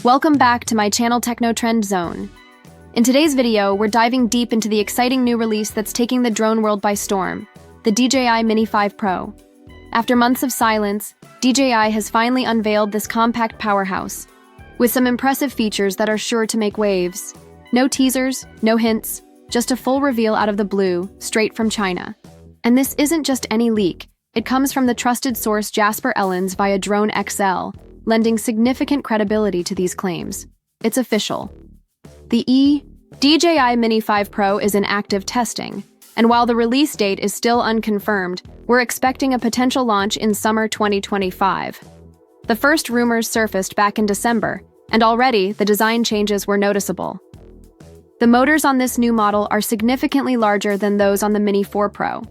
Welcome back to my channel Techno Trend Zone. In today's video, we're diving deep into the exciting new release that's taking the drone world by storm, the DJI Mini 5 Pro. After months of silence, DJI has finally unveiled this compact powerhouse, with some impressive features that are sure to make waves. No teasers, no hints, just a full reveal out of the blue, straight from China. And this isn't just any leak. It comes from the trusted source Jasper Ellens via Drone XL, lending significant credibility to these claims. It's official. The DJI Mini 5 Pro is in active testing, and while the release date is still unconfirmed, we're expecting a potential launch in summer 2025. The first rumors surfaced back in December, and already the design changes were noticeable. The motors on this new model are significantly larger than those on the Mini 4 Pro.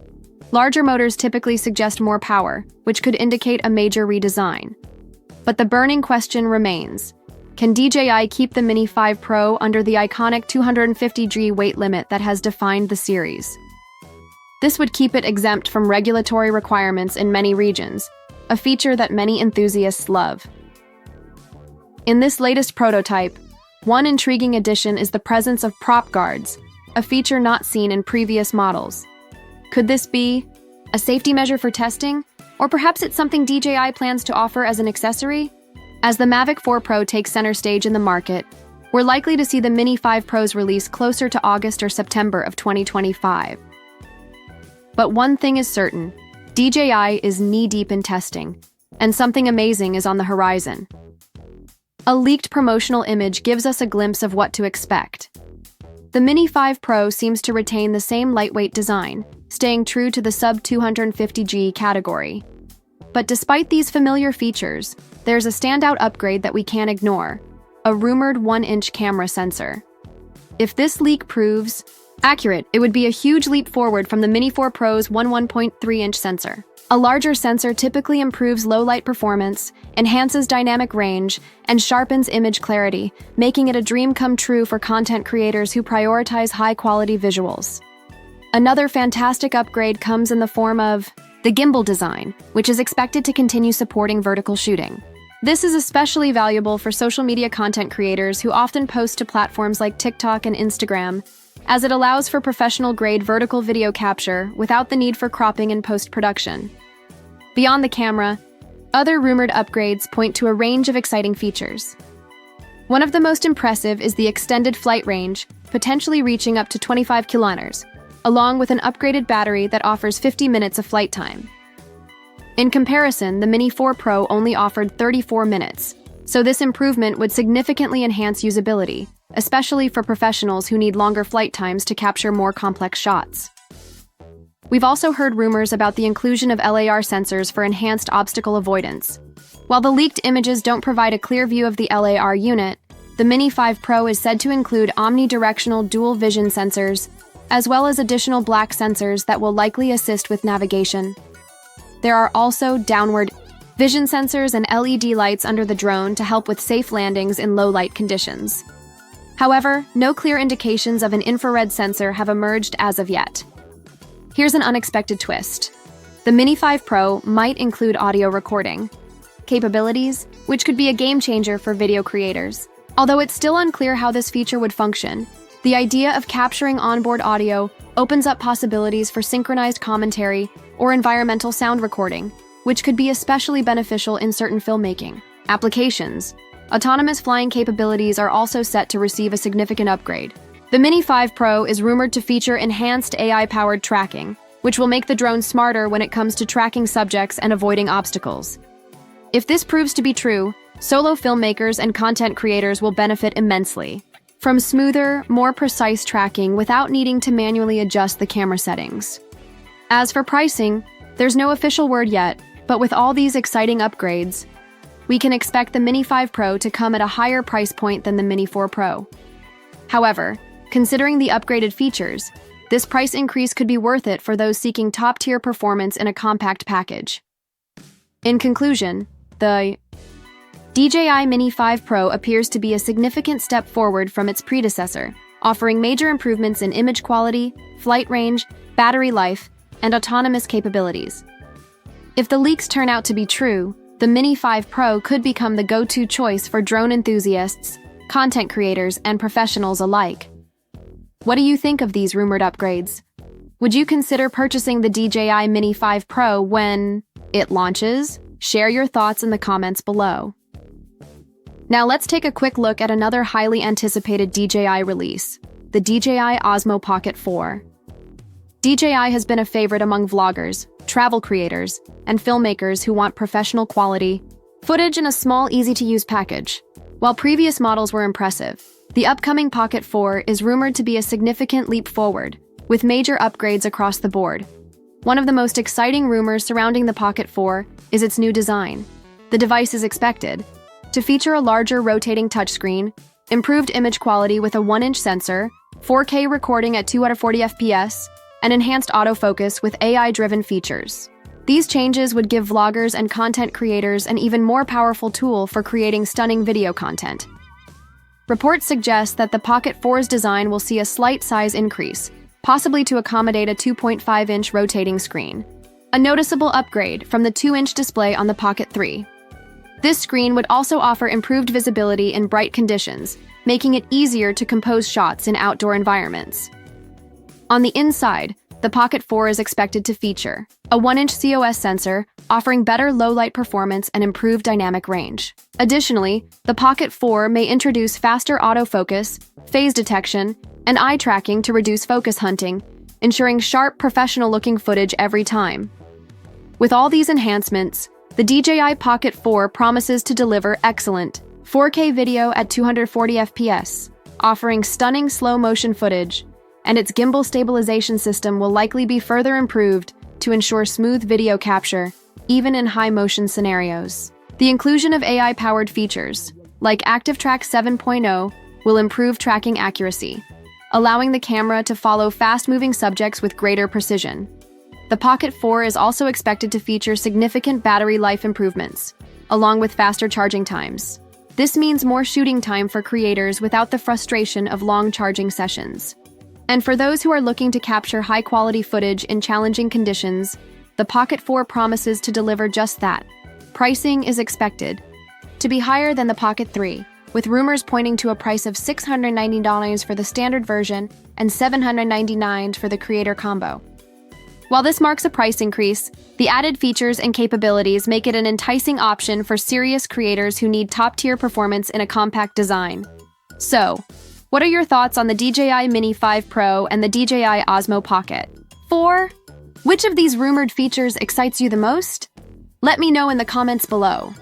Larger motors typically suggest more power, which could indicate a major redesign. But the burning question remains: can DJI keep the Mini 5 Pro under the iconic 250G weight limit that has defined the series? This would keep it exempt from regulatory requirements in many regions, a feature that many enthusiasts love. In this latest prototype, one intriguing addition is the presence of prop guards, a feature not seen in previous models. Could this be a safety measure for testing? Or perhaps it's something DJI plans to offer as an accessory? As the Mavic 4 Pro takes center stage in the market, we're likely to see the Mini 5 Pro's release closer to August or September of 2025. But one thing is certain: DJI is knee-deep in testing, and something amazing is on the horizon. A leaked promotional image gives us a glimpse of what to expect. The Mini 5 Pro seems to retain the same lightweight design, staying true to the sub-250G category. But despite these familiar features, there's a standout upgrade that we can't ignore: a rumored 1-inch camera sensor. If this leak proves accurate, it would be a huge leap forward from the Mini 4 Pro's 1.3-inch sensor. A larger sensor typically improves low-light performance, enhances dynamic range, and sharpens image clarity, making it a dream come true for content creators who prioritize high-quality visuals. Another fantastic upgrade comes in the form of the gimbal design, which is expected to continue supporting vertical shooting. This is especially valuable for social media content creators who often post to platforms like TikTok and Instagram, as it allows for professional-grade vertical video capture without the need for cropping and post-production. Beyond the camera, other rumored upgrades point to a range of exciting features. One of the most impressive is the extended flight range, potentially reaching up to 25 kilometers, along with an upgraded battery that offers 50 minutes of flight time. In comparison, the Mini 4 Pro only offered 34 minutes, so this improvement would significantly enhance usability, especially for professionals who need longer flight times to capture more complex shots. We've also heard rumors about the inclusion of LAR sensors for enhanced obstacle avoidance. While the leaked images don't provide a clear view of the LAR unit, the Mini 5 Pro is said to include omnidirectional dual vision sensors, as well as additional black sensors that will likely assist with navigation. There are also downward vision sensors and LED lights under the drone to help with safe landings in low-light conditions. However, no clear indications of an infrared sensor have emerged as of yet. Here's an unexpected twist: the Mini 5 Pro might include audio recording capabilities, which could be a game-changer for video creators. Although it's still unclear how this feature would function, the idea of capturing onboard audio opens up possibilities for synchronized commentary or environmental sound recording, which could be especially beneficial in certain filmmaking applications. Autonomous flying capabilities are also set to receive a significant upgrade. The Mini 5 Pro is rumored to feature enhanced AI-powered tracking, which will make the drone smarter when it comes to tracking subjects and avoiding obstacles. If this proves to be true, solo filmmakers and content creators will benefit immensely from smoother, more precise tracking without needing to manually adjust the camera settings. As for pricing, there's no official word yet, but with all these exciting upgrades, we can expect the Mini 5 Pro to come at a higher price point than the Mini 4 Pro. However, considering the upgraded features, this price increase could be worth it for those seeking top-tier performance in a compact package. In conclusion, the DJI Mini 5 Pro appears to be a significant step forward from its predecessor, offering major improvements in image quality, flight range, battery life, and autonomous capabilities. If the leaks turn out to be true, the Mini 5 Pro could become the go-to choice for drone enthusiasts, content creators, and professionals alike. What do you think of these rumored upgrades? Would you consider purchasing the DJI Mini 5 Pro when it launches? Share your thoughts in the comments below. Now let's take a quick look at another highly anticipated DJI release, the DJI Osmo Pocket 4. DJI has been a favorite among vloggers, travel creators, and filmmakers who want professional quality footage in a small, easy-to-use package. While previous models were impressive, the upcoming Pocket 4 is rumored to be a significant leap forward, with major upgrades across the board. One of the most exciting rumors surrounding the Pocket 4 is its new design. The device is expected to feature a larger rotating touchscreen, improved image quality with a 1-inch sensor, 4K recording at 240 FPS, and enhanced autofocus with AI-driven features. These changes would give vloggers and content creators an even more powerful tool for creating stunning video content. Reports suggest that the Pocket 4's design will see a slight size increase, possibly to accommodate a 2.5-inch rotating screen, a noticeable upgrade from the 2-inch display on the Pocket 3. This screen would also offer improved visibility in bright conditions, making it easier to compose shots in outdoor environments. On the inside, the Pocket 4 is expected to feature a 1-inch COS sensor, offering better low-light performance and improved dynamic range. Additionally, the Pocket 4 may introduce faster autofocus, phase detection, and eye tracking to reduce focus hunting, ensuring sharp, professional-looking footage every time. With all these enhancements, the DJI Pocket 4 promises to deliver excellent 4K video at 240 FPS, offering stunning slow-motion footage, and its gimbal stabilization system will likely be further improved to ensure smooth video capture, even in high-motion scenarios. The inclusion of AI-powered features, like ActiveTrack 7.0, will improve tracking accuracy, allowing the camera to follow fast-moving subjects with greater precision. The Pocket 4 is also expected to feature significant battery life improvements, along with faster charging times. This means more shooting time for creators without the frustration of long charging sessions. And for those who are looking to capture high-quality footage in challenging conditions, the Pocket 4 promises to deliver just that. Pricing is expected to be higher than the Pocket 3, with rumors pointing to a price of $690 for the standard version and $799 for the creator combo. While this marks a price increase, the added features and capabilities make it an enticing option for serious creators who need top-tier performance in a compact design. So, what are your thoughts on the DJI Mini 5 Pro and the DJI Osmo Pocket 4? Which of these rumored features excites you the most? Let me know in the comments below.